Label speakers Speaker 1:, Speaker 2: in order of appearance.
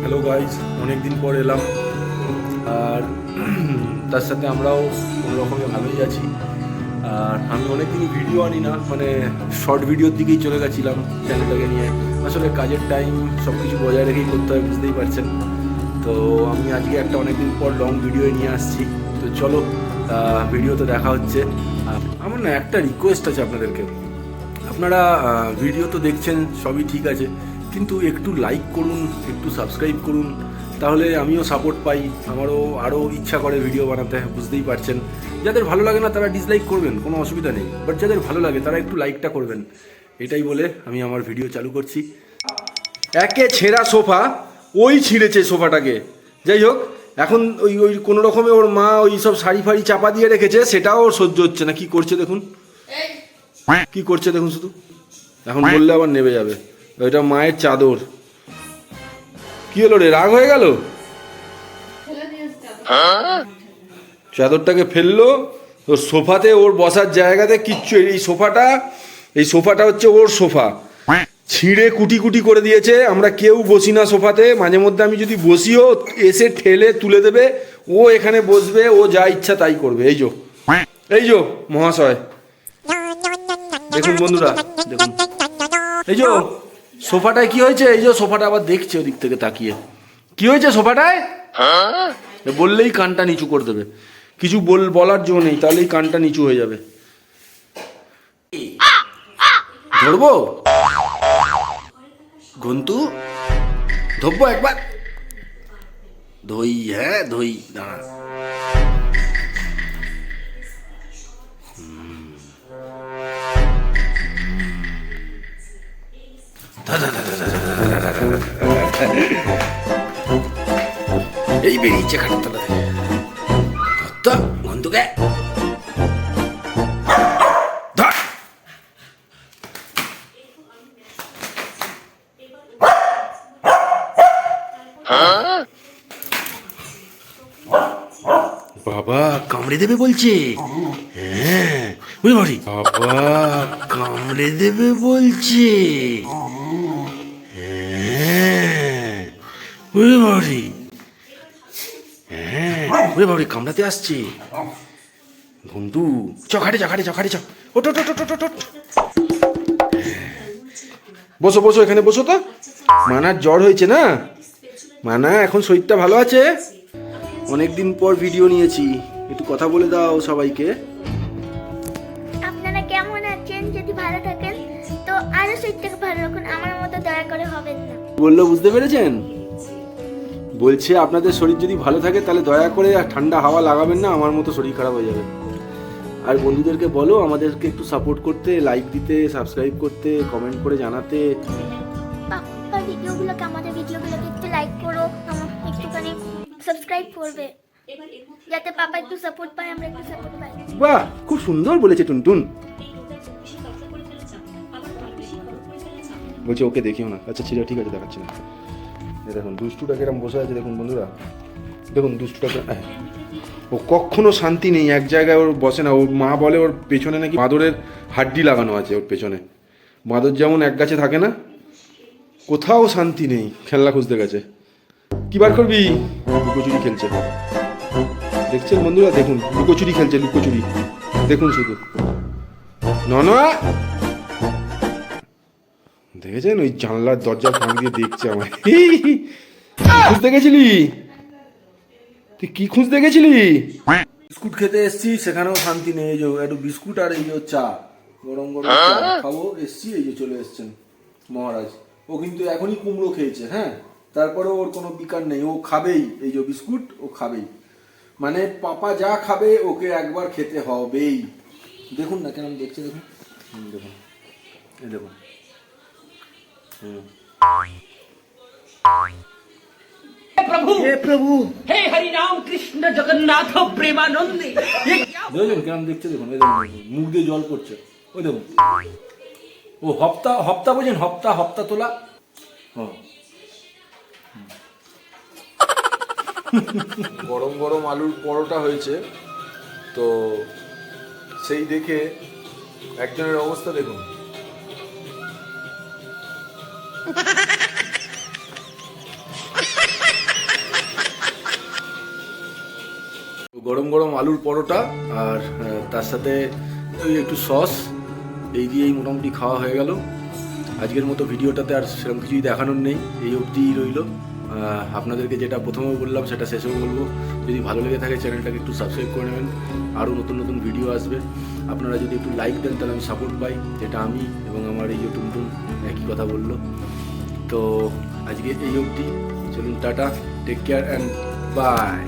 Speaker 1: Hello guys, অনেকদিন পর এলাম। আর তার সাথে আমরাও কোনো রকমে ভালোই আছি। আর আমি অনেকদিনই ভিডিও আনি না, মানে শর্ট ভিডিওর দিকেই চলে গেছিলাম চ্যানেলটাকে নিয়ে। আসলে কাজের টাইম সব কিছু বজায় রেখেই করতে হয়, বুঝতেই পারছেন। তো আমি আজকে একটা অনেকদিন পর লং ভিডিও নিয়ে আসছি। তো চলো ভিডিও তো দেখা হচ্ছে। আমার না একটা রিকোয়েস্ট আছে আপনাদেরকে। আপনারা ভিডিও তো দেখছেন, সবই ঠিক আছে, কিন্তু একটু লাইক করুন, একটু সাবস্ক্রাইব করুন, তাহলে আমিও সাপোর্ট পাই, আমারও আরও ইচ্ছা করে ভিডিও বানাতে। বুঝতেই পারছেন, যাদের ভালো লাগে না তারা ডিসলাইক করবেন, কোনো অসুবিধা নেই, বাট যাদের ভালো লাগে তারা একটু লাইকটা করবেন। এটাই বলে আমি আমার ভিডিও চালু করছি। একে ছেঁড়া সোফা, ওই ছিঁড়েছে সোফাটাকে। যাই হোক, এখন ওই ওই কোনো রকমে ওর মা ওই সব শাড়ি ফাড়ি চাপা দিয়ে রেখেছে, সেটাও ওর সহ্য হচ্ছে না। কি করছে দেখুন, কি করছে দেখুন শুধু। এখন বললে আবার নেবে যাবে। ওইটা মায়ের চাদর। কি হলো রে, রাগ হয়ে গেল? চাদরটাকে ফেললো ওর সোফাতে, ওর বসার জায়গাতে কিচ্ছু। এই সোফাটা হচ্ছে ওর সোফা, ছিঁড়ে কুটি কুটি করে দিয়েছে। আমরা কেউ বসি না সোফাতে, মাঝে মধ্যে আমি যদি বসিও এসে ঠেলে তুলে দেবে। ও এখানে বসবে, ও যা ইচ্ছা তাই করবে। এই যো মহাশয়, দেখুন বন্ধুরা, দেখুন এই যে সোফাটায় কি হয়েছে। এই যে সোফাটা আবার দেখছে ওদিক থেকে তাকিয়ে, কি হয়েছে সোফাটায়। বললেই কানটা নিচু করে দেবে, কিছু বলার জন্য নেই, তাহলেই কানটা নিচু হয়ে যাবে। ধরবো ঘন্টু, ধরবো একবার, ধই, হ্যাঁ ধই, দাঁড়া। এই বেরিয়েছে খাটের তলা থেকে। বন্ধুকে ধর। বাবা কামড়ে দেবে বলছে। হ্যাঁ ওই বাড়ি, বাবা কামড়ে দেবে বলছে। হ্যাঁ ওই বাড়ি, হ্যাঁ ওই বাড়ি কামড়াতে আসছে। বন্ধু চ খাটে চ, খাটে চ, খাটে চ, ওট ওট ওট ওট ওট। বসো বসো, এখানে বসো তো। মানার জ্বর হয়েছে না? মানা এখন শরীরটা ভালো আছে? অনেকদিন পর ভিডিও নিয়েছি, একটু কথা বলে দাও সবাইকে।
Speaker 2: আপনারা কেমন আছেন? যদি ভালো থাকেন তো আরো শরীরটাকে ভালো রাখুন, আমার মতো দয়া করে হবেন না।
Speaker 1: বললো বুঝতে পেরেছেন? বলছে আপনাদের শরীর যদি ভালো থাকে তাহলে দয়া করে ঠান্ডা হাওয়া লাগাবেন না, আমার মতো শরীর খারাপ হয়ে যাবে। আর বন্ধুদেরকে বলো আমাদেরকে একটু সাপোর্ট করতে, লাইক দিতে, সাবস্ক্রাইব করতে, কমেন্ট করে জানাতে।
Speaker 2: পাপার ভিডিওগুলোকে, আমাদের ভিডিওগুলোকে একটু লাইক করো, একটুখানি সাবস্ক্রাইব করবে, যাতে পাপা একটু সাপোর্ট পায়, আমরা একটু সাপোর্ট পাই।
Speaker 1: বাহ, খুব সুন্দর বলেছে টুনটুন। বলছে ওকে দেখিও না। আচ্ছা ঠিক আছে, দেখাচ্ছি না। দেখুন দুষ্টুটা কিরম বসে আছে, দেখুন বন্ধুরা, দেখুন দুষ্টুটাকে। ও কখনো শান্তি নেই এক জায়গায়, ওর বসে না। ওর মা বলে ওর পেছনে নাকি বাঁদরের হাড্ডি লাগানো আছে, ওর পেছনে। বাঁদর যেমন এক গাছে থাকে না, কোথাও শান্তি নেই, খেলনা খুঁজতে গেছে। কি বার করবি? লুকোচুরি খেলছে, দেখছেন বন্ধুরা, দেখুন লুকোচুরি খেলছে, লুকোচুরি দেখুন শুধু। ননা দেখেছেন, ওই জানলার দরজার ফাঁক দিয়ে দেখছে আমায়। খুঁজতে গেছিলি তুই? কি খুঁজতে গেছিলি? বিস্কুট খেতে এসছি, সেখানেও শান্তি নেই। এই যে একটু বিস্কুট আর এই যে চা, গরম গরম চা খাবো এসছি। এই যে চলে এসছেন মহারাজ। ও কিন্তু এখনই কুমড়ো খেয়েছে, হ্যাঁ, তারপরেও ওর কোনো বিকার নেই, ও খাবেই। এই যে বিস্কুট ও খাবেই, মানে পাপা যা খাবে ওকে একবার খেতে হবেই। দেখুন না কেমন দেখছে, দেখুন, দেখুন, এই দেখুন।
Speaker 3: हे प्रभु, हे हरि राम कृष्ण जगन्नाथ प्रेमानंद।
Speaker 1: দেখুন কেমন দেখছে, দেখুন, এই দেখুন মুখ দিয়ে জল পড়ছে, ওই দেখুন। ও হপ্তা বোঝেন, হপ্তা তোলা। গরম গরম আলুর পরোটা হয়েছে, তো সেই দেখে একজনের অবস্থা দেখুন। গরম গরম আলুর পরোটা আর তার সাথে ওই একটু সস, এই দিয়েই মোটামুটি খাওয়া হয়ে গেল। আজকের মতো ভিডিওটাতে আর সেরকম কিছুই দেখানোর নেই, এই অবধিই রইল। আপনাদেরকে যেটা প্রথমে বললাম সেটা শেষেও বলবো, যদি ভালো লেগে থাকে চ্যানেলটাকে একটু সাবস্ক্রাইব করে নেবেন, আরও নতুন নতুন ভিডিও আসবে। আপনারা যদি একটু লাইক দেন তাহলে আমি সাপোর্ট পাই, যেটা আমি এবং আমার এই টুনটুন একই কথা বললো। তো আজকে এই অবধি, চলুন tata, take care and by.